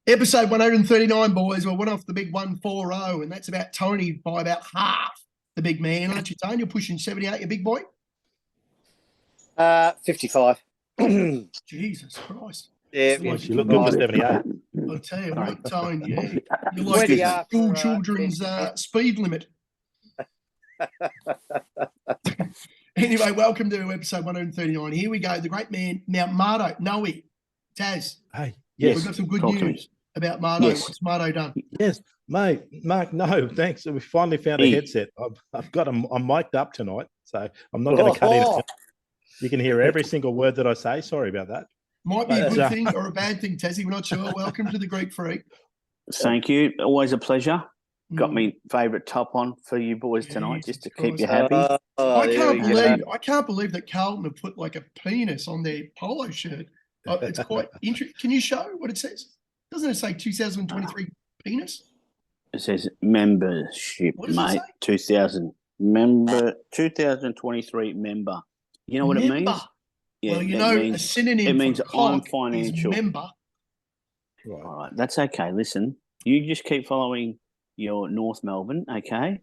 Episode 139, boys. We're one off the big 140, and that's about Tony by about half the big man, aren't you, Tony? You're pushing 78, you big boy? 55. Oh, Jesus Christ. Yeah, you look good for 78. I'll tell you what, Tony, yeah. You're like the school children's speed limit. Anyway, welcome to episode 139. Here we go. The great man, Mount Mardo, Noe, Taz. Hey, yes. We've got some good news about Mardo. Yes. What's Mardo done? Yes, mate. Mark, no, thanks. We finally found a headset. I'm mic'd up tonight, so I'm not going to cut in. You can hear every single word that I say. Sorry about that. Might be a good thing or a bad thing, Tassie. We're not sure. Welcome to the Greek Freak. Thank you. Always a pleasure. Got me favourite top on for you boys tonight, just to keep you happy. I can't believe that Carlton have put like a penis on their polo shirt. It's quite interesting. Can you show what it says? Doesn't it say 2023 penis? It says membership, mate. 2023 member. You know what it means? Yeah, well, a synonym. It means I'm financial. Member. Right. All right, that's okay. Listen, you just keep following your North Melbourne, okay?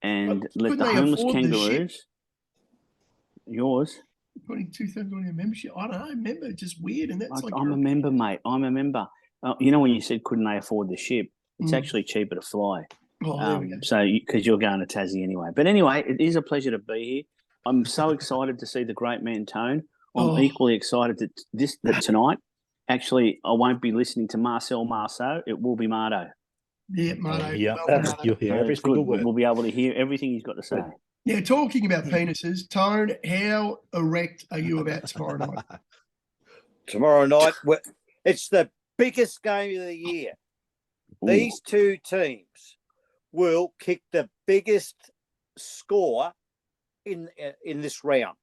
And let the homeless kangaroos. Yours. Putting 2,000 on your membership. I don't know. Member, just weird. And that's I'm a member, mate. I'm a member. You know when you said couldn't they afford the ship? It's actually cheaper to fly. So because you're going to Tassie anyway. But anyway, it is a pleasure to be here. I'm so excited to see the great man Tone. I'm equally excited that tonight. Actually, I won't be listening to Marcel Marceau. It will be Mardo. Yeah, Mardo. Yeah, you'll hear every single word. We'll be able to hear everything he's got to say. Now, talking about penises, Tone, how erect are you about tomorrow night? Tomorrow night, it's the biggest game of the year. Ooh. These two teams will kick the biggest score in this round.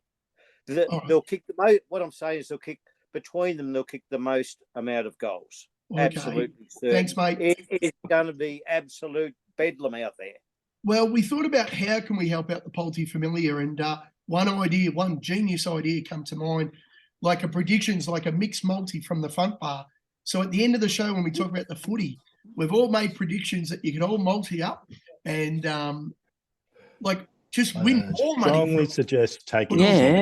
They'll kick the most. What I'm saying is they'll kick between them. They'll kick the most amount of goals. Okay. Absolutely. Certain. Thanks, mate. It's going to be absolute bedlam out there. Well, we thought about how can we help out the Polty Familiar, and one genius idea come to mind, like a predictions, like a mixed multi from the front bar. So at the end of the show, when we talk about the footy, we've all made predictions that you can all multi up and just win more money. Strongly suggest taking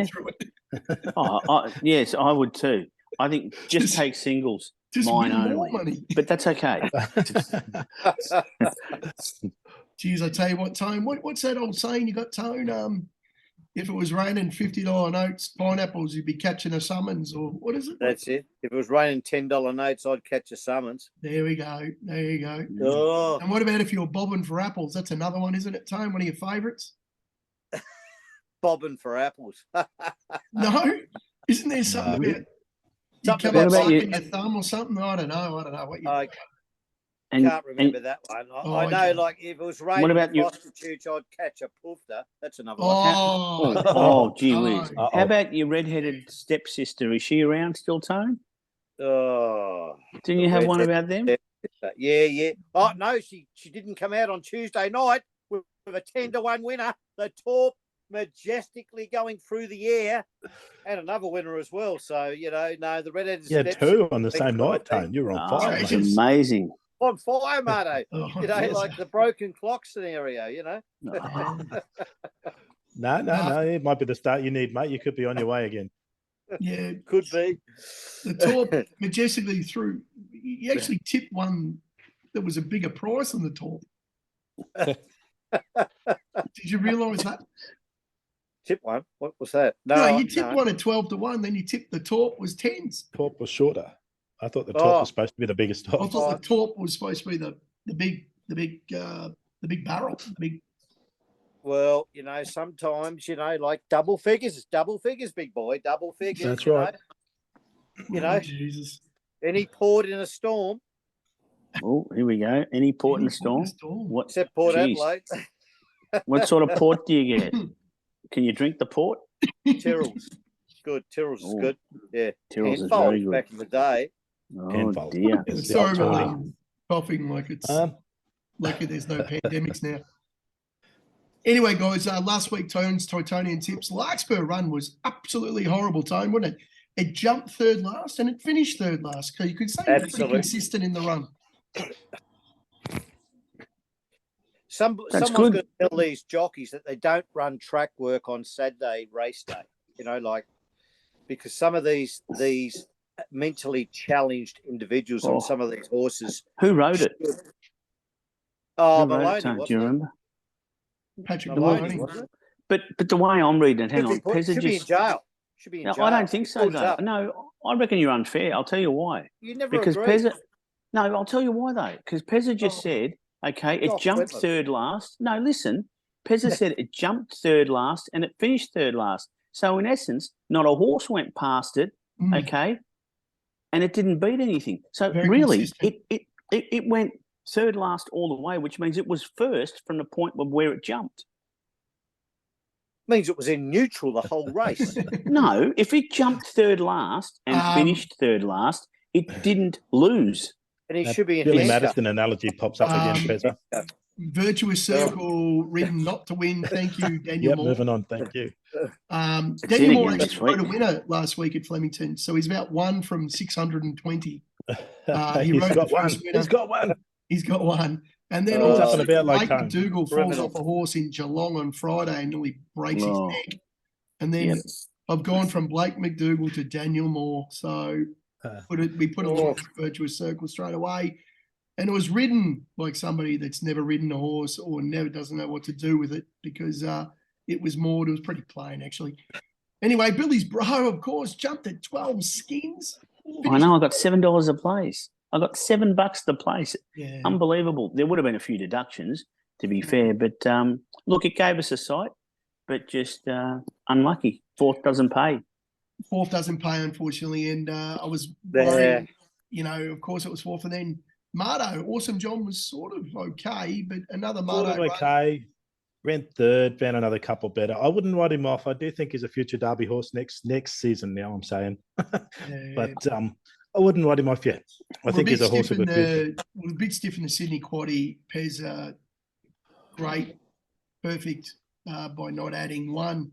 through it. Yes, I would too. I think just take singles, mine only. Money. But that's okay. Geez, I tell you what, Tone, what's that old saying you got, Tone? If it was raining $50 notes, pineapples, you'd be catching a summons, or what is it? That's it. If it was raining $10 notes, I'd catch a summons. There we go. There you go. Oh. And what about if you're bobbing for apples? That's another one, isn't it, Tone? One of your favourites? Bobbing for apples. No? Isn't there something about you come up sucking your thumb or something? I don't know what you I can't remember that one. I know, like, if it was raining prostitutes, I'd catch a poofter. That's another one. Gee whiz. How about your redheaded stepsister? Is she around still, Tone? Oh. Didn't you have one about them? Yeah. Oh, no, she didn't come out on Tuesday night with a 10-1 winner. The top majestically going through the air, and another winner as well. So, the redheaded stepsister. Yeah, two on the same night, Tone. You're on fire. It's amazing. On fire, Mardo. Like the broken clock scenario, No. It might be the start you need, mate. You could be on your way again. Yeah. Could be. The top majestically through. You actually tipped one that was a bigger price than the top. Did you realise that? Tip one? What was that? No, you tipped one at 12-1, then you tipped the top was 10s. Top was shorter. I thought the top was supposed to be the biggest top. I thought the top was supposed to be the big barrel. Well, sometimes like double figures. It's double figures, big boy. Double figures. That's right. Jesus. Any port in a storm. Oh, here we go. Any port in a storm. Except Port Adelaide. What sort of port do you get? Can you drink the port? Tyrrell's. Good. Tyrrell's is good. Yeah. Tyrrell's is very good. Back in the day. Oh, dear. Sorry about coughing like it's lucky there's no pandemics now. Anyway, guys, last week, Tone's Titanian Tips. Larkspur run was absolutely horrible, Tone, wasn't it? It jumped third last and it finished third last. So you could say it was pretty consistent in the run. Someone's That's going good. to tell these jockeys that they don't run track work on Saturday race day. Because some of these mentally challenged individuals on some of these horses. Who rode it? Oh, Who wrote Maloney, it, Tony? wasn't Do you it? remember? Patrick Maloney, Maloney. wasn't it? But the way I'm reading it, hang on, Pezza Should be in just. jail. Should be in No, jail. I don't think He so, pulled us though. up. No, I reckon you're unfair. I'll tell you why. You never Because agreed. Pezza. No, I'll tell you why though. Because Pezza just said, okay, it Gosh, jumped Whitman. third last. No, listen. Pezza said it jumped third last and it finished third last. So in essence, not a horse went past it. Okay, and it didn't beat anything. So Very really, consistent. it went third last all the way, which means it was first from the point of where it jumped. Means it was in neutral the whole race. No, if it jumped third last and finished third last, it didn't lose. And he should be in Billy handcuffs. Madison analogy pops up again, Pezza. Virtuous Circle ridden not to win. Thank you, Daniel Yep, Moore. moving on. Thank you. Daniel Moore again actually this rode a week. winner last week at Flemington, so he's about 1 from 620. He He's rode got the one. first winner. He's got one. He's got one. And then He's also, up and about like Blake home. McDougall falls Criminal. off a horse in Geelong on Friday and nearly breaks his Oh. neck. And then I've gone from Blake McDougall to Daniel Moore. So we put a lot of Virtuous Circle straight away. And it was ridden like somebody that's never ridden a horse or never doesn't know what to do with it because it was moored. It was pretty plain, actually. Anyway, Billy's bro, of course, jumped at 12 skins. I know. I got $7 a place. I got $7 the place. Yeah. Unbelievable. There would have been a few deductions, to be fair, but look, it gave us a sight, but just unlucky. Fourth doesn't pay. Fourth doesn't pay, unfortunately. And I was There. worried, of course it was fourth. And then Mardo, Awesome John was sort of okay, but another Mardo. Sort of okay. Ran third, found another couple better. I wouldn't write him off. I do think he's a future Derby horse next season now, I'm saying. But I wouldn't write him off yet. I think he's a horse of a future. We're a bit stiff in the Sydney quaddie. Pez, great, perfect by not adding one.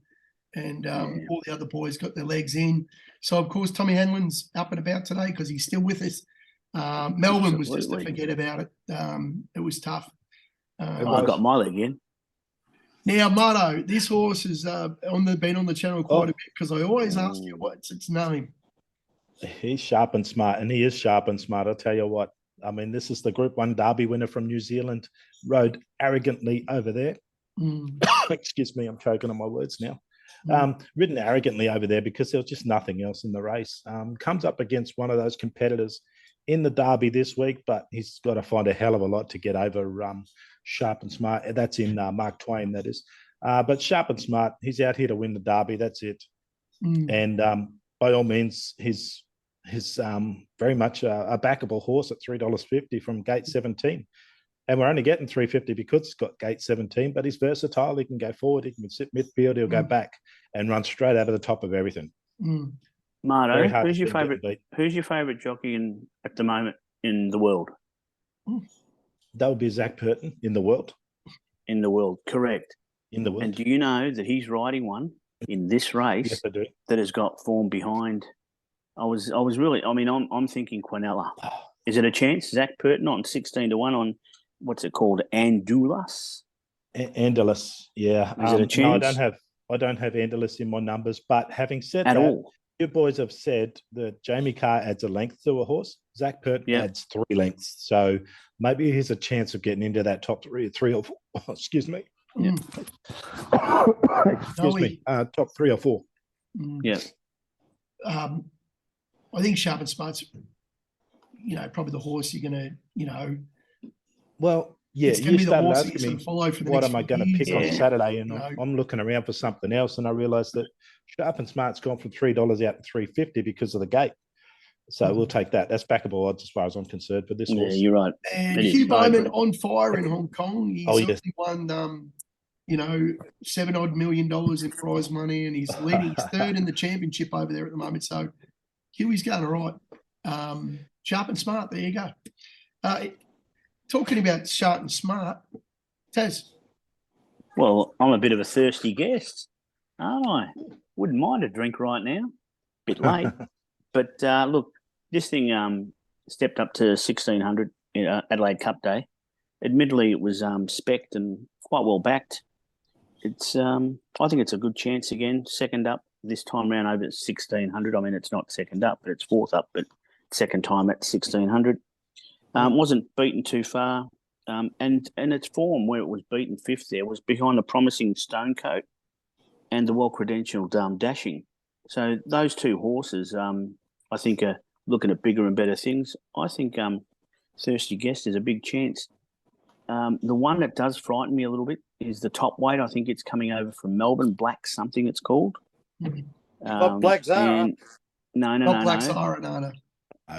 And all the other boys got their legs in. So, of course, Tommy Hanlon's up and about today because he's still with us. Melbourne was just to forget about it. It was tough. I got my leg in. Now, Mardo, this horse has been on the channel quite a bit because I always ask you what's its name. He's sharp and smart, and he is sharp and smart. I'll tell you what. I mean, this is the Group 1 Derby winner from New Zealand, rode arrogantly over there. Excuse me, I'm choking on my words now. Ridden arrogantly over there because there was just nothing else in the race. Comes up against one of those competitors in the Derby this week, but he's got to find a hell of a lot to get over Sharp and Smart. That's in Mark Twain, that is. But Sharp and Smart, he's out here to win the Derby. That's it. And by all means, he's very much a backable horse at $3.50 from gate 17. And we're only getting $3.50 because it's got gate 17, but he's versatile. He can go forward, he can sit midfield, he'll go back and run straight out of the top of everything. Mardo, who's your favourite jockey at the moment in the world? That would be Zach Purton in the world. In the world, correct. In the world. And do you know that he's riding one in this race Yes, I do. that has got form behind? I'm thinking Quinella. Is it a chance? Zach Purton on 16-1 on what's it called? Andulus? Andalus, yeah. Is it a chance? No, I don't have Andalus in my numbers, but having said at that, all. You boys have said that Jamie Carr adds a length to a horse. Zach Purton adds 3 lengths. So maybe here's a chance of getting into that top three or 4. Excuse me. Yeah. Excuse me. Top 3 or 4. Yeah. I think Sharp and Smart's, probably the horse you're going to, Well, yeah, you started asking me what am I going to pick on Saturday, and I'm looking around for something else, and I realised that Sharp and Smart's gone from $3 out to $3.50 because of the gate. So we'll take that. That's backable odds as far as I'm concerned for this horse. Yeah, you're right. And Hugh Bowman on fire in Hong Kong. He's obviously won, $7 odd million in prize money, and he's leading. He's third in the championship over there at the moment. So Huey's going all right. Sharp and Smart. There you go. Talking about Sharp and Smart, Taz. Well, I'm a bit of a thirsty guest, aren't I? Wouldn't mind a drink right now. Bit late. But look, this thing stepped up to 1,600 Adelaide Cup Day. Admittedly, it was specced and quite well backed. It's I think it's a good chance again. Second up this time round over at 1,600. I mean, it's not second up, but it's fourth up, but second time at 1,600. Wasn't beaten too far. And its form, where it was beaten fifth there, was behind the promising Stonecoat and the well-credentialed Dashing. So those two horses, I think, are looking at bigger and better things. I think Thirsty Guest is a big chance. The one that does frighten me a little bit is the top weight. I think it's coming over from Melbourne, Black something it's called. Not Black Zara. No. Black Zara, no.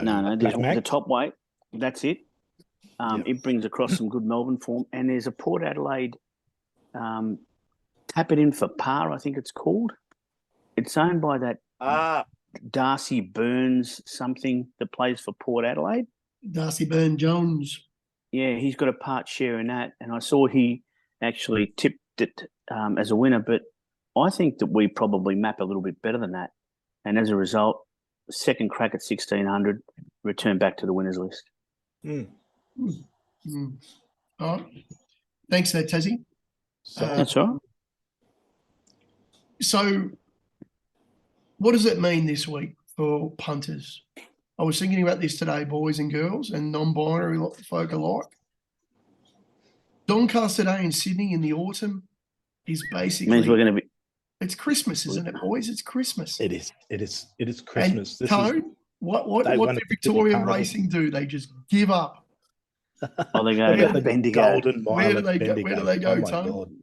No, the top weight. That's it. It brings across some good Melbourne form. And there's a Port Adelaide Tap It In for Par, I think it's called. It's owned by that Darcy Burns something that plays for Port Adelaide. Darcy Burn-Jones. Yeah, he's got a part share in that. And I saw he actually tipped it as a winner. But I think that we probably map a little bit better than that. And as a result, second crack at 1,600, return back to the winners list. All right. Thanks for that, Tassie. That's all right. So what does it mean this week for punters? I was thinking about this today, boys and girls, and non-binary folk alike. Doncaster Day in Sydney in the autumn is basically... Means we're going to be... It's Christmas, isn't it, boys? It's Christmas. It is Christmas. And Tone, what did Victoria Racing do? They just give up. Oh, they go to the Bendigo. Where do they go, Tone?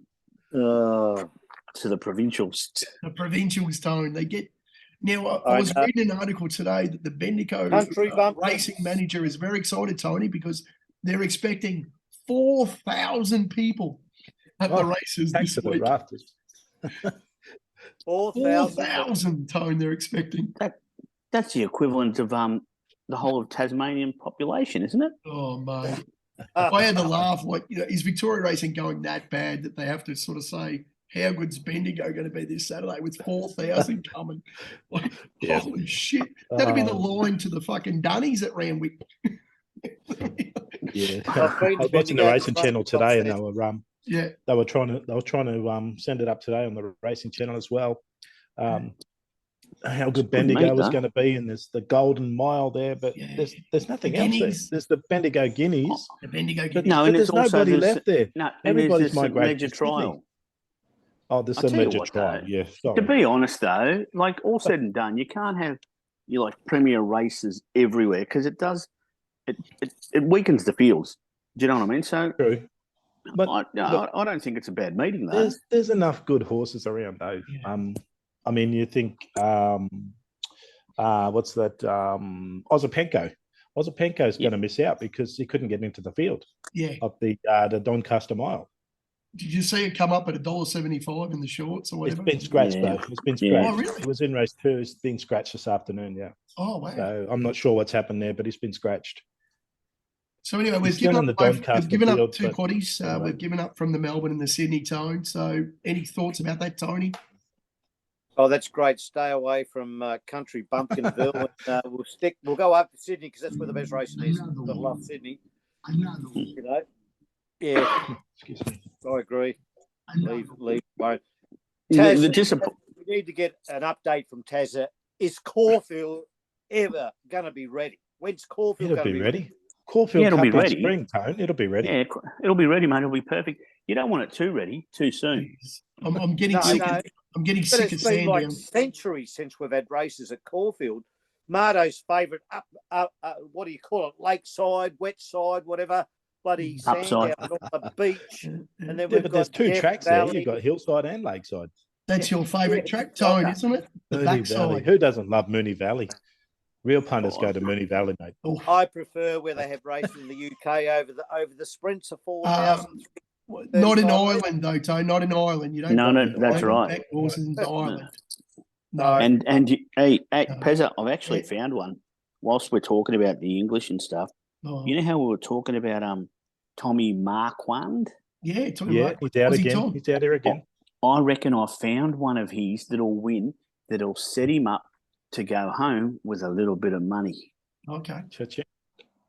To the provincials. The provincials, Tone. They get... Now, I was reading an article today that the Bendigo racing manager is very excited, Tony, because they're expecting 4,000 people at the races this week. 4,000, Tone, they're expecting. That's the equivalent of the whole of Tasmanian population, isn't it? Oh, mate. I had to laugh. Like, is Victoria Racing going that bad that they have to sort of say, how good's Bendigo going to be this Saturday with 4,000 coming? Like, holy shit. That'd be the line to the fucking Dunnies at Randwick. I was watching the racing channel today and they were trying to send it up today on the racing channel as well. How good Bendigo was going to be, and there's the Golden Mile there, but there's nothing else there. There's the Bendigo Guineas. The Bendigo Guineas. No, and there's nobody left there. No, everybody's migrated major trial. Oh, there's a major trial. Yeah. Sorry. To be honest, though, like all said and done, you can't have premier races everywhere because it does it weakens the fields. Do you know what I mean? So true. But I don't think it's a bad meeting though. There's enough good horses around though. Yeah. I mean, you think what's that? Ozopenko. Ozopenko's going to miss out because he couldn't get into the field. Yeah. Of the Doncaster Mile. Did you see it come up at $1.75 in the shorts or whatever? It's been scratched though. It's been scratched. Oh, really? It was in race 2. It's been scratched this afternoon. Yeah. Oh wow. So I'm not sure what's happened there, but it's been scratched. So anyway, we've given up 2 quaddies. We've given up from the Melbourne and the Sydney, Tone. So any thoughts about that, Tony? Oh, that's great. Stay away from country Bumpkinville. And, we'll go up to Sydney because that's where the best racing is. I love Sydney. You know? Yeah. Excuse me. I agree. Leave. Taz, we need to get an update from Tazza. Is Caulfield ever going to be ready? When's Caulfield going to be ready? Caulfield it'll be ready. Spring, Tone. It'll be ready. Yeah, it'll be ready, mate. It'll be perfect. You don't want it too ready too soon. I'm getting sick. I'm getting sick of Sandown. It's been like centuries since we've had races at Caulfield. Mardo's favourite what do you call it? Lakeside, wet side, whatever. Bloody Sandown on the beach. And then we've got there's 2 tracks there. You've got Hillside and Lakeside. That's your favourite track, Tone, isn't it? The backside. Who doesn't love Moonee Valley? Real punters go to Moonee Valley, mate. I prefer where they have racing in the UK over the sprints of 4,000. Not in Ireland, though, Tone. Not in Ireland. You don't. No, that's right. Horses in Ireland. No. And Pezza, I've actually found one. Whilst we're talking about the English and stuff, you know how we were talking about Tommy Marquand? Yeah, Tommy Marquand. He's out again. He's out there again. I reckon I found one of his that'll win, that'll set him up to go home with a little bit of money. Okay.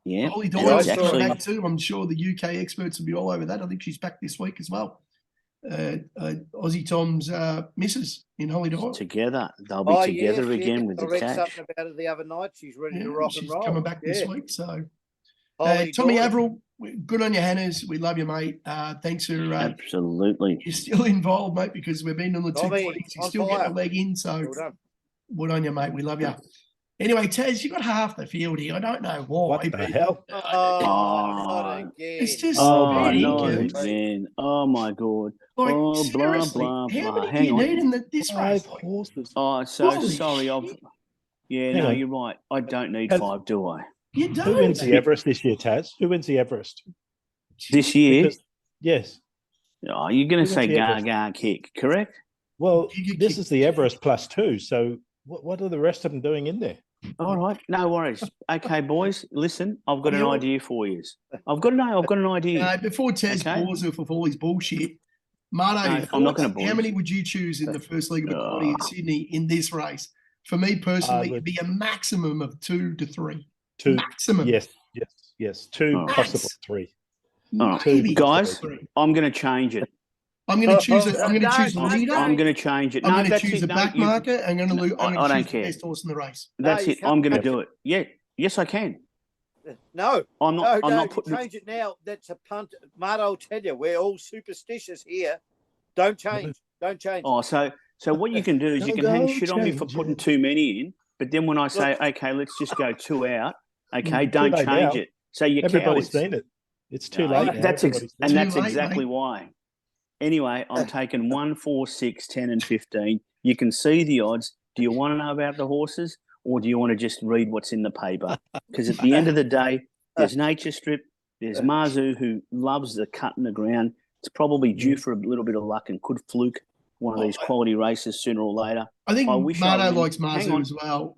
Yeah, Holly and Doyle's it's coming actually back too. I'm sure the UK experts will be all over that. I think she's back this week as well. Aussie Tom's missus in Holly Doyle. together. They'll be together again with I the read catch. something about it the other night. She's ready to Yeah, rock she's and roll. coming back this week. So, Holly Tommy Doyle. Averill, good on your Hannahs. We love you, mate. Thanks for Absolutely. you're still involved, mate, because we've been on the Tommy, 220s. You're on still getting fire. a leg in. So, Well done. good on you, mate. We love you. Anyway, Taz, you got half the field here. I don't know why. What the but hell? Not again. It's just Oh, pathetic. not Girls. again. Oh, my God. Like, Oh, blah, seriously, blah, how blah. many do Hang you on. need in this race? 5 horses. Oh, so Holy sorry. shit. Yeah, Hang no, on. you're right. I don't need Has- 5, do I? You Who wins don't. the Everest this year, Taz? Who wins the Everest? This year, Because, yes. oh, you're going Who to say wins the Everest? Gaga Kick, correct? Well, Giga this Kick. is the Everest plus 2. So what are the rest of them doing in there? All right, no worries. Okay, boys, listen, I've got an You're- idea for you. I've got an idea. Before Tez Okay. pours with all his bullshit, Marto, No, your I'm not thoughts? gonna bore How you. many would you choose in the first leg of the quality in Sydney in this race? For me personally, it'd be a maximum of 2 to 3. 2. Maximum. Yes. 2, All right. possibly 3. All right. Maybe Guys, 3. I'm going to change it. I'm going to choose it. I'm going to No, choose a no, leader. I'm going to change it. I'm No, going to that's choose it. a No, back you- marker. I'm going to No, I choose don't the care. best horse in the race. That's you it. I'm going to can't. do it. Yeah. Yes, I can. No, I'm not. I'm not putting. change it now. That's a punt. Marta, I'll tell you, we're all superstitious here. Don't change. Don't change. Oh, so what you can do is you can hang shit on me for putting too many in, but then when I say, okay, let's just go 2 out. Okay, don't late change now. it. So you're Everybody's cowards. seen it. It's too No, late now. That's Everybody's seen and it. that's Too late, exactly mate. why. Anyway, I'm taking 1, 4, 6, 10, and 15. You can see the odds. Do you want to know about the horses, or do you want to just read what's in the paper? Because at the end of the day, there's Nature Strip, there's Marzu, who loves the cut in the ground. It's probably due for a little bit of luck and could fluke one of these quality races sooner or later. I think wish I Marto win. likes Hang Marzu on. as well.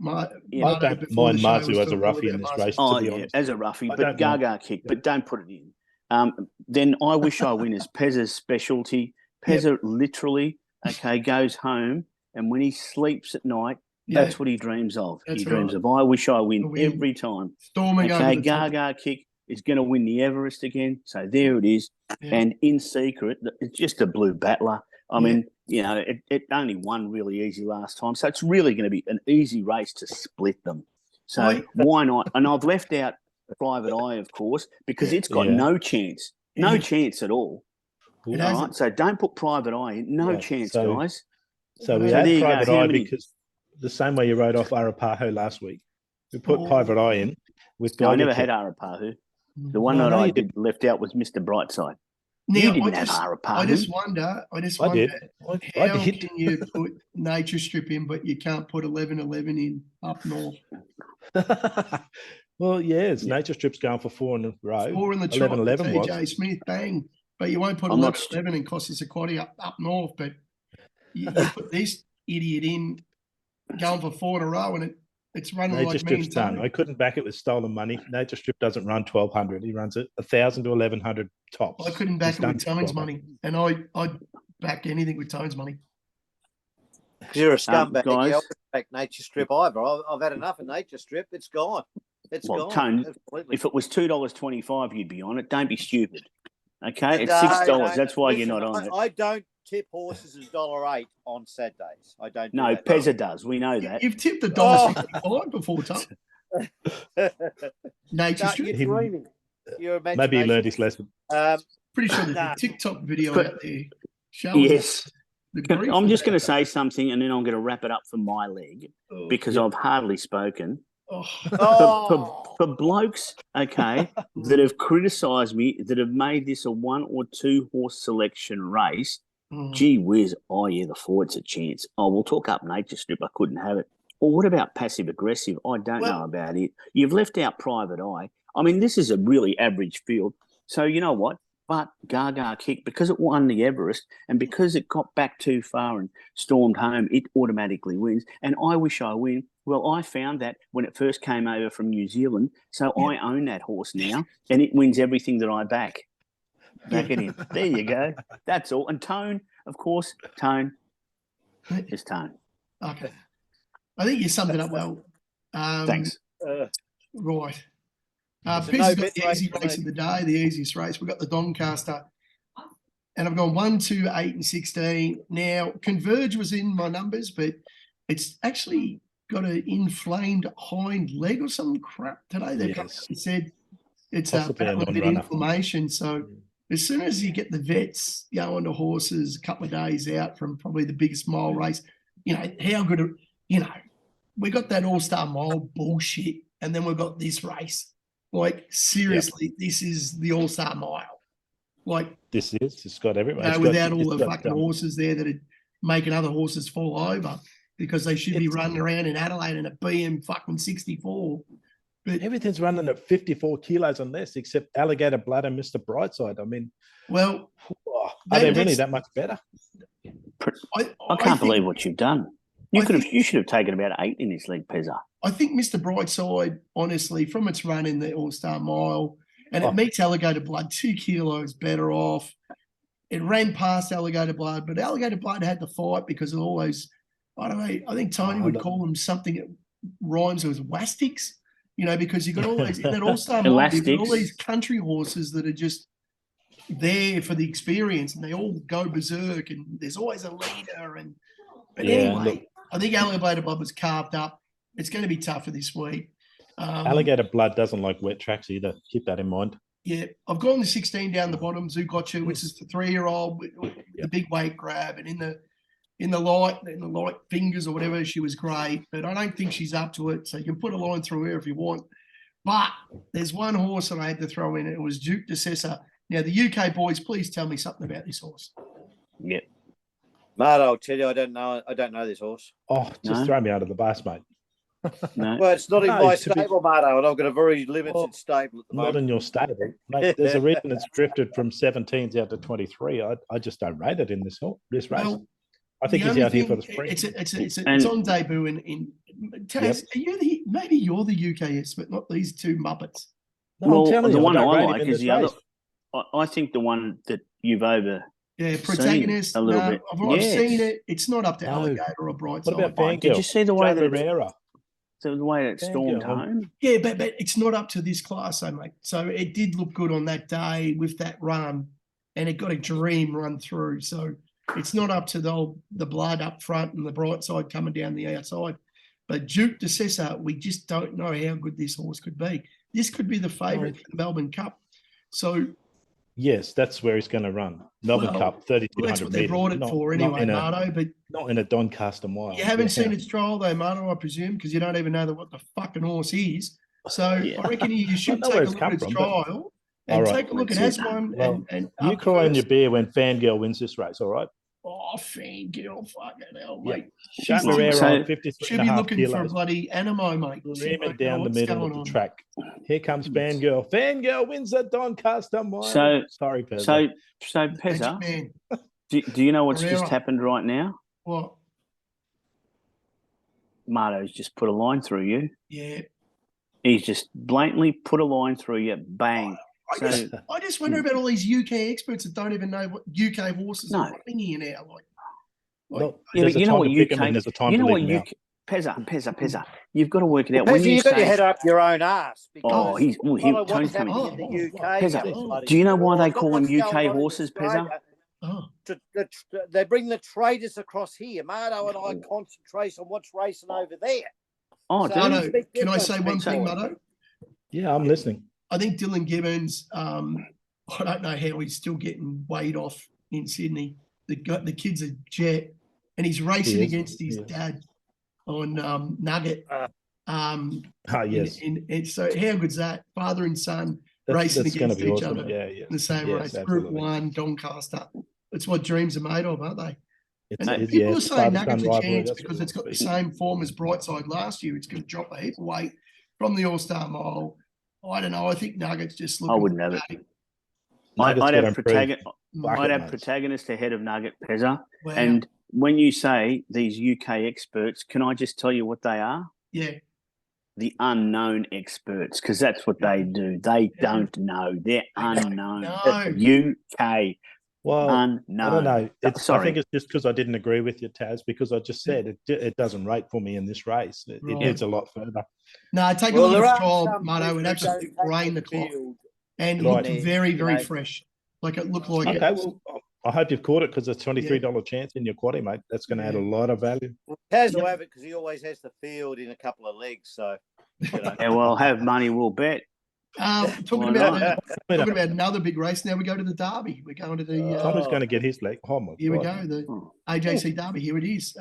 Yeah. I Marto, don't before the mind show, Marzu was as a talking roughie about in this Marzu. race, Oh, to be yeah, honest. as a roughie, I but don't mind. Gaga Kick, but don't put it in. Then I wish I win is Pez's specialty. Pezza literally, goes home, and when he sleeps at night, that's what he dreams of. That's He dreams right. of, I wish I win A win. every time. Storming over the top. Gaga Kick is going to win the Everest again. So there it is. Yeah. And in secret, it's just a blue battler. I mean, it only won really easy last time. So it's really going to be an easy race to split them. So why not? And I've left out Private Eye, of course, because it's got no chance. No chance at all. It All hasn't. right. So don't put Private Eye in. No chance, guys. So we So had there you go. Private How Eye many- because the same way you wrote off Arapaho last week. We put Private Eye in with No, I Gaga never Kick. had Arapahu. The one No, that no, I you did left out was Mr. Brightside. Now, You didn't I have just Arapahu. wonder. I did. I How did. can you put Nature Strip in, but you can't put 11-11 in up north? Well, it's Nature Strip's going for 4 in a row. 4 in the trot. 11-11 was. TJ Smith, bang. But you won't put I'm not 11-11 and cost us a quaddy up north. But you put this idiot in going for 4 in a row, and it's running Nature like me Strip's and done. Tony. I couldn't back it with stolen money. Nature Strip doesn't run 1,200. He runs it 1,000 to 1,100 tops. I couldn't back He's it done with Tone's 1,200. money, and I'd back anything with Tone's money. You're a scumbag. guys. I wouldn't back Nature Strip either. I've had enough of Nature Strip. It's gone. It's Well, gone. Tone, completely. if it was $2.25, you'd be on it. Don't be stupid. Okay, it's No, $6. no, That's why listen, you're not on it. I don't tip horses as $1.08 on Saturdays. I don't. Do No, that. Pezza does. We know that. You've tipped $1.65 before, Tom. Nature No, Strip. you're dreaming. Your Maybe he learned his imagination. lesson. Pretty sure there's Nah. a TikTok video out there showing Yes. the grief. I'm just going to say something, and then I'm going to wrap it up for my leg Oh, because I've hardly spoken. oh, For blokes, that have criticised me, that have made this a 1 or 2 horse selection race, gee whiz, the forward's a chance. Oh, we'll talk up Nature Strip. I couldn't have it. Or what about passive aggressive? I don't know about it. You've left out Private Eye. I mean, this is a really average field. So you know what? But Gaga Kick, because it won the Everest and because it got back too far and stormed home, it automatically wins. And I wish I win. Well, I found that when it first came over from New Zealand. So I own that horse now and it wins everything that I back. Back it in. There you go. That's all. And Tone, of course, Tone is Tone. okay. I think you summed it up well. Thanks. Right. Is it Pez no has got bet the race easy for race me? of the day, the easiest race. We've got the Doncaster. And I've gone 1, 2, 8, and 16. Now, Converge was in my numbers, but it's actually got an inflamed hind leg or some crap today. They've come Yes. out and said it's Possibly a battling a bit non-runner. inflammation. So as soon as you get the vets going to horses a couple of days out from probably the biggest mile race, how good, we got that All-Star Mile bullshit, and then we've got this race. Like, seriously, This is the All-Star Mile. Like, It's got everyone. without all the fucking horses there that are making other horses fall over because they should be running around in Adelaide in a BM fucking 64. But everything's running at 54 kilos and less, except Alligator Blood and Mr. Brightside. I mean, well, are they really that much better? I can't believe what you've done. You should have taken about 8 in this league, Pezza. I think Mr. Brightside, honestly, from its run in the All-Star Mile, and it meets Alligator Blood 2 kilos better off. It ran past Alligator Blood, but Alligator Blood had to fight because of all those, I don't know, I think Tony would call them something that rhymes with wastics, because you got all those, in that All-Star Mile, you've got all these country horses that are just there for the experience, and they all go berserk, and there's always a leader. Anyway, I think Alligator Blood was carved up. It's going to be tougher this week. Alligator Blood doesn't like wet tracks either. Keep that in mind. Yeah, I've gone the 16 down the bottom. Zugotcha, which is the 3-year-old with the big weight grab, and in the light fingers or whatever, she was great. But I don't think she's up to it. So you can put a line through her if you want. But there's one horse that I had to throw in. It was Duke de Sessa. Now the UK boys, please tell me something about this horse. Yep. Marto, I'll tell you, I don't know this horse. Oh, just throw me out of the bus, mate. No. Well, it's not in my stable, Marto, and I've got a very limited stable at the moment. Not in your stable, mate. There's a reason it's drifted from 17s out to 23. I just don't rate it in this race. Well, I think he's out here for the spring. It's on debut in Taz. Maybe you're the UK expert, not these two muppets. No, well, the one I like is the other. I think the one that you've over. Yeah, Protagonist. A little bit. I've seen it. It's not up to Alligator or Brightside. What about Fangirl? Did you see the way that the way it stormed home? Yeah, but it's not up to this class, though, mate. So it did look good on that day with that run, and it got a dream run through. So it's not up to the blood up front and the Brightside coming down the outside. But Duke de Sessa, we just don't know how good this horse could be. This could be the favourite for the Melbourne Cup. So yes, that's where he's going to run. Melbourne Cup, 3,200 that's what they brought it for anyway, Marto. But not in a Doncaster Mile. You haven't seen its trial though, Marto, I presume, because you don't even know what the fucking horse is. So I reckon you should take a look at its trial and take a look at Aswan. Well, you cry on your beer when Fangirl wins this race, all right? Oh, Fangirl, fucking hell, mate. She'll be looking for a bloody Animo, mate. Screaming down the middle of the track. Here comes Fangirl. Fangirl wins the Doncaster Mile. Sorry, Pezza. So Pezza, do you know what's just happened right now? What? Marto's just put a line through you. Yeah. He's just blatantly put a line through you. Bang. I just wonder about all these UK experts that don't even know what UK horses are running here now. But you know what UK. Pezza. You've got to work it out. Pezza, you've got to head up your own ass. Tony's coming. Pezza, do you know why they call them UK horses, Pezza? They bring the traders across here. Marto and I concentrate on what's racing over there. Oh, can I say one thing, Marto? Yeah, I'm listening. I think Dylan Gibbons, I don't know how he's still getting weighed off in Sydney. The kid's a jet, and he's racing against his dad on Nugget. Yes. So how good's that? Father and son racing against each other in the same race. Group 1, Doncaster. That's what dreams are made of, aren't they? People are saying Nugget's a chance because it's got the same form as Brightside last year. It's going to drop a heap of weight from the All-Star Mile. I don't know. I think Nuggets just look. I wouldn't have it. I'd have Protagonist ahead of Nugget, Pezza. Wow. And when you say these UK experts, can I just tell you what they are? Yeah. The unknown experts, because that's what they do. They don't know. They're unknown. UK. Well, I don't know. I Sorry. think it's just because I didn't agree with you, Taz, because I just said it doesn't rate for me in this race. It needs a lot further. No, take a Well, look there at are the trial, some Marto. It that absolutely don't take drained the the clock field and Right. looked very, You very know. fresh. Like it looked like Okay, well, I hope you've caught it because it's $23 chance in your quaddy, mate. That's going to add a lot of value. Taz will have it because he always has the field in a couple of legs. So, you know. Yeah, well, have money, we'll bet. Talking about another big race. Now we go to the Derby. We're going to the. Tommy's going to get his leg. Oh my Here we God. go. The AJC Derby. Here it is.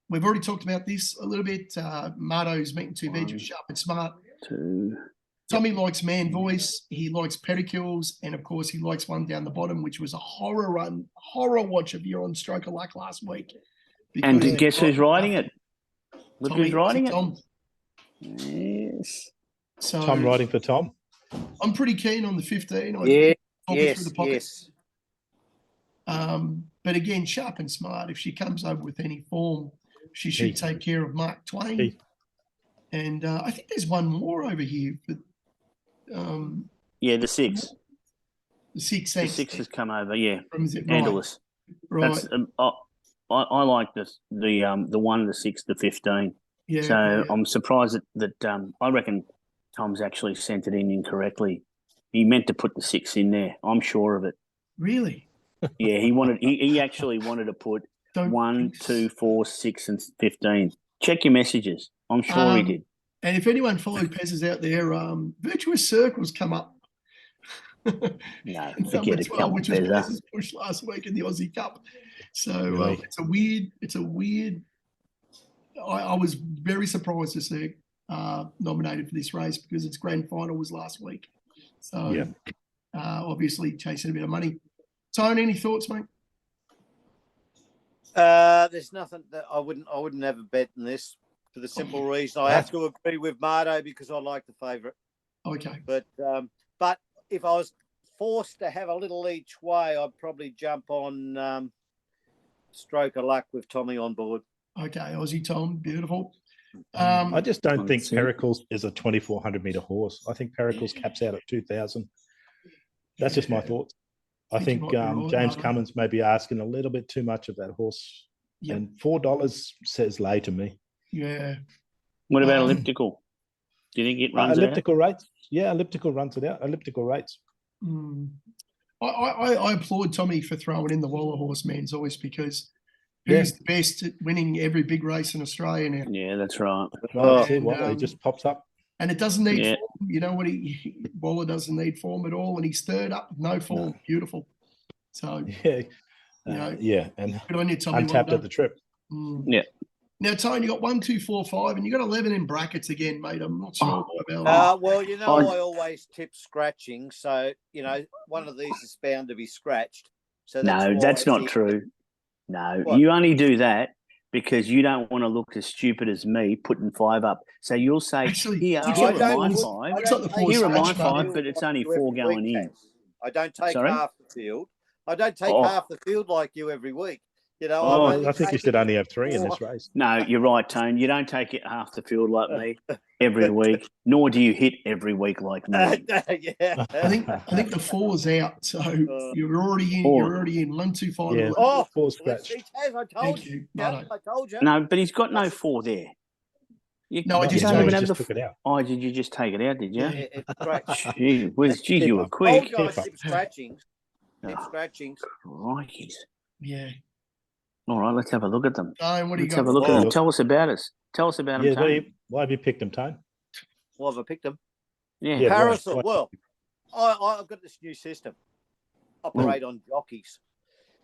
We've already talked about this a little bit. Marto's meeting two veg, sharp and smart. Tommy likes Man Voice. He likes Pedicures, and of course, he likes one down the bottom, which was a horror watch of you on Stroke of Luck last week. And guess who's riding it? Look who's riding it. Tom. Yes. So Tom riding for Tom. I'm pretty keen on the 15. Yes. But again, sharp and smart. If she comes over with any form, she should take care of Mark Twain. And I think there's one more over here. But, the 6. The 6. The 6 has come over. Yeah. From is it Angelus. Right. That's, I like the 1, the 6, the 15. Yeah. So I'm surprised that I reckon Tom's actually sent it in incorrectly. He meant to put the 6 in there. I'm sure of it. Really? Yeah, he actually wanted to put 1, 2, 4, 6, and 15. Check your messages. I'm sure he did. And if anyone followed Pezzers out there, Virtuous Circles come up. No, forget it. Come on, which was Pezza. Pezzers push last week in the Aussie Cup. So it's a weird. I was very surprised to see nominated for this race because its grand final was last week. So obviously chasing a bit of money. Tone, any thoughts, mate? There's nothing that I wouldn't have a bet in this for the simple reason I have to agree with Marto because I like the favourite. Okay. But if I was forced to have a little each way, I'd probably jump on Stroke of Luck with Tommy on board. Okay, Aussie Tom, beautiful. I just don't think Pericles is a 2,400 metre horse. I think Pericles caps out at 2,000. That's just my thoughts. I think James Cummins may be asking a little bit too much of that horse. Yep. And $4 says lay to me. Yeah. What about elliptical? Do you think it runs elliptical rates? Yeah, elliptical runs it out. Elliptical rates. I applaud Tommy for throwing in the Waller horse man's voice because who's the best at winning every big race in Australia now? Yeah, that's right. He just pops up. And it doesn't need form. You know what? Waller doesn't need form at all, and he's third up with no form. No. Beautiful. So and good on you, Tommy. Untapped at the trip. Yeah. Now, Tony, you got 1, 2, 4, 5, and you got 11 in brackets again, mate. I'm not sure about that. Well, I always tip scratching, so one of these is bound to be scratched. So that's not true. No, you only do that because you don't want to look as stupid as me putting 5 up. So you'll say, here are my 5, but it's only 4 going in. I don't take half the field. I don't take half the field like you every week. I think you should only have 3 in this race. No, you're right, Tone. You don't take it half the field like me every week, nor do you hit every week like me. I think the 4's out, so you're already in. You're already in 1, 2, 5. Yeah. 4 scratch. I told you. I told you. No, but he's got no 4 there. I just took it out. Oh, did you just take it out? Did you? Yeah, it's scratched. Gee, you were quick. Scratchings. Scratchings. Crikey. Yeah. All right, let's have a look at them. Let's have a look at them. Tell us about us. Tell us about them, Tone. Why have you picked them, Tone? Why have I picked them? Yeah. Parasol. Right. Well, I've got this new system. Operate on jockeys.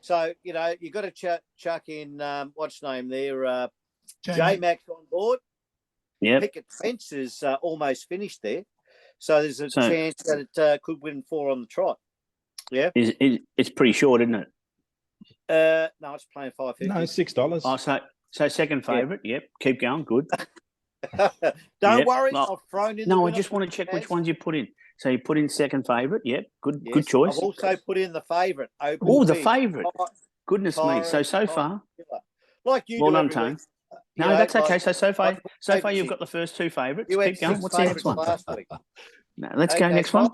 So, you got to chuck in, what's his name there? J-Max on board. Yeah. Picket Fence is almost finished there. So there's a chance that it could win 4 on the trot. Yeah. It's pretty short, isn't it? No, it's playing $5.50. No, $6. Oh, so second favourite. Yep. Keep going. Good. Don't worry. I've thrown in. No, I just want to check which ones you put in. So you put in second favourite. Yep. Good choice. I've also put in the favourite. Oh, the favourite. Goodness me. So far. Like you. Well done, Tone. No, that's okay. So far you've got the first 2 favourites. Keep going. What's the next one? No, let's go next one.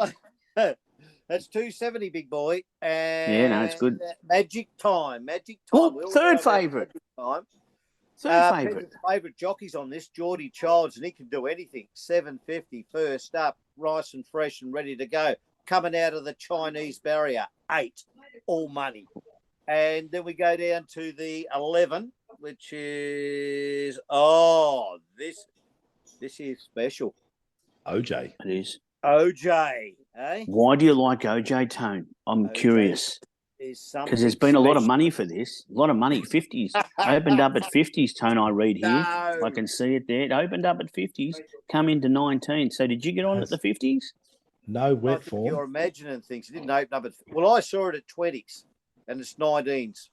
That's 270, big boy. And Yeah, no, it's good. Magic time. Magic time. Well, We all third know about favourite. Magic time. Third favourite. Favourite jockeys on this, Geordie Childs, and he can do anything. 750 first up, nice and fresh and ready to go. Coming out of the Chinese barrier, 8, all money. And then we go down to the 11, which is, this is special. OJ. It is. OJ, eh? Why do you like OJ, Tone? I'm OJ curious. Because there's been a lot of money for this. A lot of money. 50s. Opened up at 50s, Tone, I read here. No. I can see it there. It opened up at 50s, come into 19. So did you get on at the 50s? No I wet think form. you're imagining things. It didn't open up at... Well, I saw it at 20s, and it's 19s.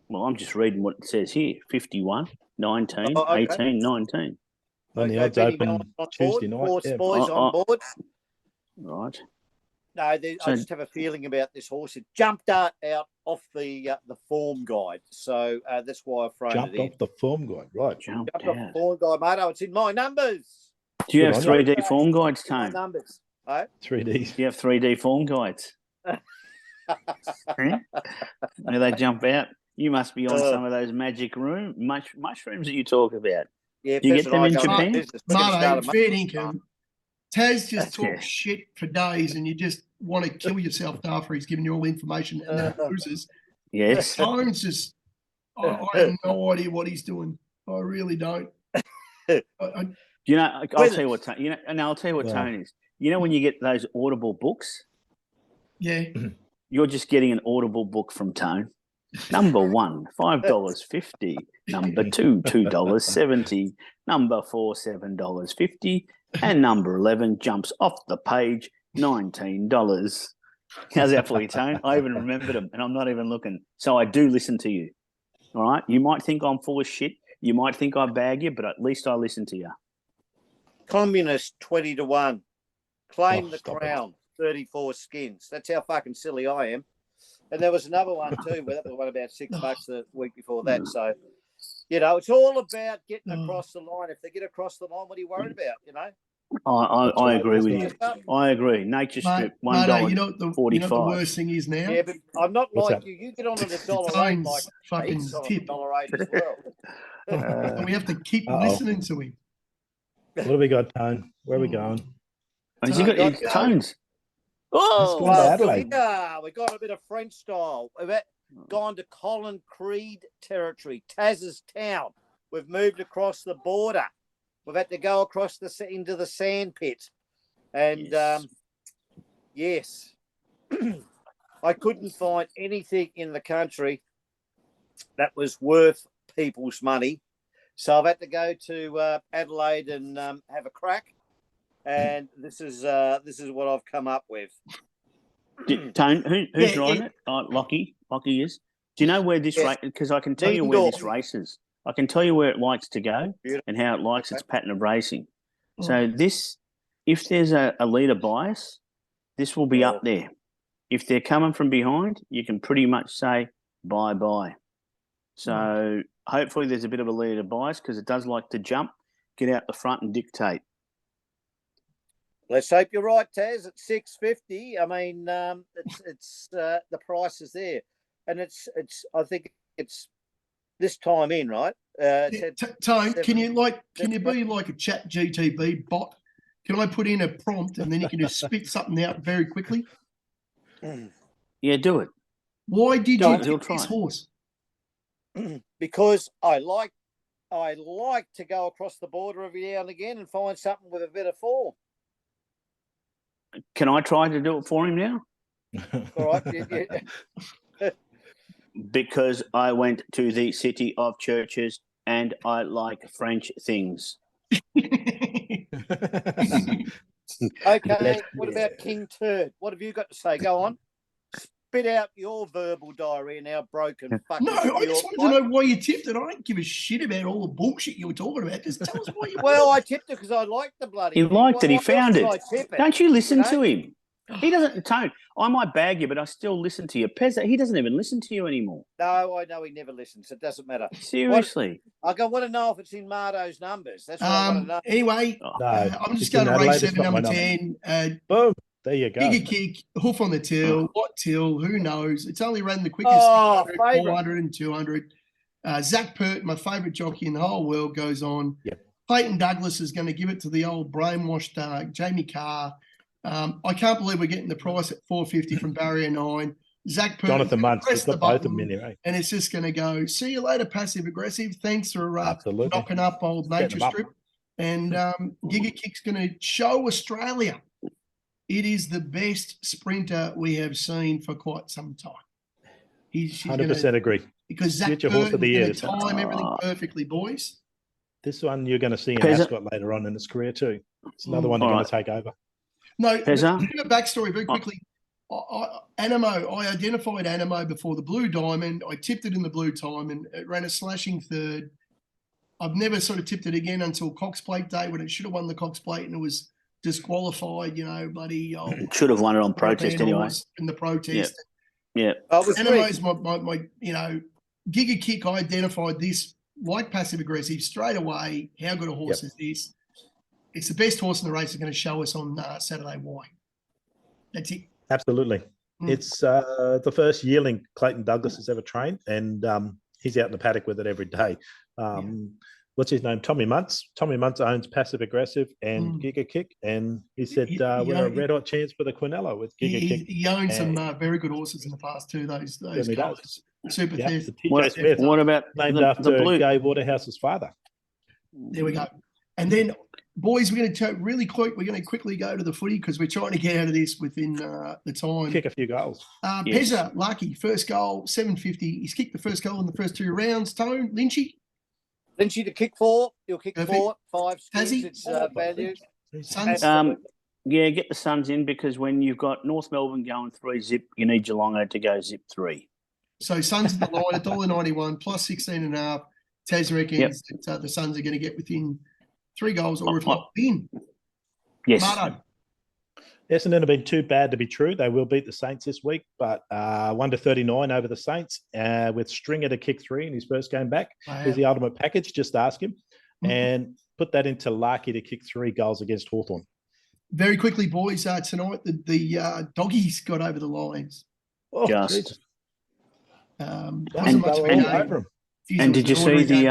Well, I'm just reading what it says here. 51, 19, Oh, okay. 18, 19. When the Okay, odds Benny open Mills on Tuesday board, night. Four Yeah. boys on board. Right. No, I just have a feeling about this horse. It jumped out off the form guide, so that's why I've thrown Jumped it in. off the form guide. Right. Jumped Jumped off out. the form guide, mate. Oh, it's in my numbers. Do you have Good on you. 3D form guides, My Tone? numbers. Oh? 3Ds. Do you have 3D form guides? Where they jump out? You must be on some of those magic mushrooms that you talk about. Yeah, Do you get Pez them and in I go Japan? business. We're gonna Marto, start a fair income. Taz just Yeah. talks shit for days and you just want to kill yourself after he's given you all the information and then it loses. Yes. Tone's just, I have no idea what he's doing. I really don't. You know, I'll tell you what. I'll tell you what Yeah. Tone is. You know when you get those Audible books, Yeah. you're just getting an Audible book from Tone. Number 1, $5.50. Number 2, $2.70. Number 4, $7.50. And number 11 jumps off the page, $19. How's that for you, Tone? I even remembered them, and I'm not even looking. So I do listen to you. All right? You might think I'm full of shit. You might think I bag you, but at least I listen to you. Communist 20-1. Claim the stop it. crown. 34 skins. That's how fucking silly I am. And there was another one too, where that was one about $6 the week before that. So, it's all about getting across the line. If they get across the line, what are you worried about? I agree with you. I agree. Nature strip, $1.45. You know what the worst thing is now? Yeah, but I'm not What's like that? you. You get on at $1.08 Tone's like fucking he's on tip. $1.08 as well. And we have to keep Uh-oh. listening to him. What have we got, Tone? Where are we going? Has he got his Tones? Let's Oh, go to Adelaide. We got a bit of French style. We've gone to Colin Creed territory, Taz's town. We've moved across the border. We've had to go across into the sand pit. And, yes, I couldn't find anything in the country that was worth people's money. So I've had to go to Adelaide and have a crack. And this is what I've come up with. Tone, who's riding it? Lockie. Lockie is. Do you know where this race? Because I can tell you where this races. I can tell you where it likes to go and how it likes its pattern of racing. So this, if there's a leader bias, this will be up there. If they're coming from behind, you can pretty much say bye-bye. So hopefully there's a bit of a leader bias because it does like to jump, get out the front and dictate. Let's hope you're right, Taz. At $6.50. I mean, it's the price is there, and it's. I think it's this time in, right? Tone, can you be like a chat GTB bot? Can I put in a prompt and then you can just spit something out very quickly? Yeah, do it. Why did you pick this horse? Because I like to go across the border every now and again and find something with a bit of form. Can I try to do it for him now? All right. Yeah. Because I went to the city of churches and I like French things. Okay. What about King Turd? What have you got to say? Go on. Spit out your verbal diarrhea now, broken fucking. No, I just wanted to know why you tipped it. I don't give a shit about all the bullshit you were talking about. Just tell us why you. Well, I tipped it because I liked the bloody. He liked it. He Why found else it. would I tip it? Don't you listen to him? He doesn't. Tone. I might bag you, but I still listen to you. Pez, he doesn't even listen to you anymore. No, I know he never listens. It doesn't matter. Seriously. I want to know if it's in Marto's numbers. That's what I want to know. Anyway, No, I'm just it's going in to Adelaide, race it's 7, not my number number. 10. Boom. There you go. Giga kick, hoof on the till, what till, who knows? It's only ran the quickest 600, 400 and 200. Zach Pert, my favourite jockey in the whole world, goes on. Yep. Clayton Douglas is going to give it to the old brainwashed Jamie Carr. I can't believe we're getting the price at $4.50 from Barrier 9. Zach Pert, Jonathan Muntz, press we've the got both of button, them anyway. and it's just going to go, see you later, passive aggressive. Thanks for Absolutely. knocking up old Setting Nature them up. Strip. And Giga Kick's going to show Australia it is the best sprinter we have seen for quite some time. She's 100% agree. Because Zach Future horse Pert of the is year. going to time everything perfectly, boys. This one you're going to see in Pezza. Ascot later on in his career too. It's another one you're All going to take over. No, Pezza? a backstory very quickly. Animo, I identified Animo before the Blue Diamond. I tipped it in the Blue Diamond. It ran a slashing third. I've never sort of tipped it again until Cox Plate Day when it should have won the Cox Plate and it was disqualified, bloody Should have won it on protest anyway. In the protest. Yeah. Animo's my Giga Kick. I identified this like passive aggressive straight away. How good a horse is this? It's the best horse in the race. Is going to show us on Saturday why. That's it. Absolutely. It's the first yearling Clayton Douglas has ever trained, and he's out in the paddock with it every day. What's his name? Tommy Muntz. Tommy Muntz owns Passive Aggressive and Giga Kick, and he said we're a red hot chance for the Quinella with Giga Kick. He owns some very good horses in the past too. Those colours. Super theft. What about named the after blue? Gay Waterhouse's father? There we go. And then, boys, we're going to quickly go to the footy because we're trying to get out of this within the time. Kick a few goals. Pezza, lucky first goal, 750. He's kicked the first goal in the first 2 rounds. Tone Lynchy. Lynchy to kick 4. He'll kick Perfect. 4, 5 Has he? skins. It's value. Suns. Yeah, get the Suns in because when you've got North Melbourne going 3 zip, you need Geelongo to go zip 3. So Suns in the line, $1.91 plus 16.5. Taz reckons that the Suns are going to get within 3 goals or if not win. Yes. Marto. Essendon have been too bad to be true. They will beat the Saints this week, but 1-39 over the Saints with Stringer to kick 3 in his first game back. Here's the ultimate package. Just ask him. And put that into Larky to kick 3 goals against Hawthorn. Very quickly, boys, tonight the doggies got over the Lions. Oh, Just. Jesus. Wasn't much of a game. And did you see the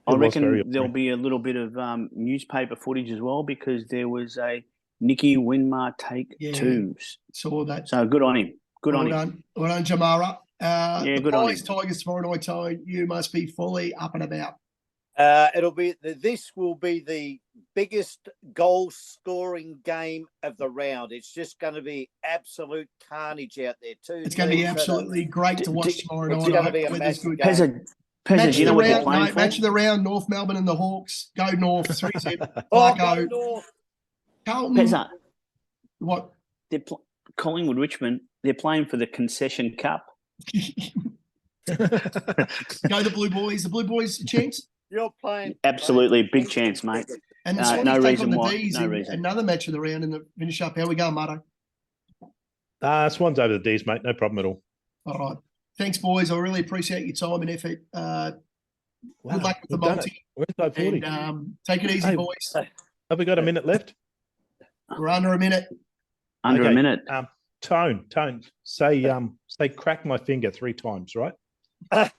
I reckon very there'll be a little bit of newspaper footage as well because there was a Nicky Winmar take 2s. Saw that. So good on him. Good on him. Well done, Jamara. The good on him. Tigers tomorrow night, Tone. You must be fully up and about. This will be the biggest goal scoring game of the round. It's just going to be absolute carnage out there too. It's going to be absolutely great to watch tomorrow night. It's going to be a massive game. Pezza, you know what they're playing for? Match of the round, North Melbourne and the Hawks. Go North, 3-0. Go North. Carlton. Pezza. What? Collingwood, Richmond, they're playing for the Concession Cup. Go the Blue Boys. The Blue Boys a chance? You're playing. Absolutely, big chance, mate. And the Swans no take reason on the why. D's No in reason. another match of the round in the finish up. How we go, Marto? Swans over the D's, mate. No problem at all. All right. Thanks, boys. I really appreciate your time and effort. Good luck with the multi. Where's 40? And take it easy, boys. Have we got a minute left? We're under a minute. Under a minute. Tone. Say crack my finger 3 times, right? No,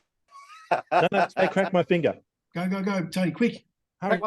say crack my finger. Go, Tony, quick. Hurry.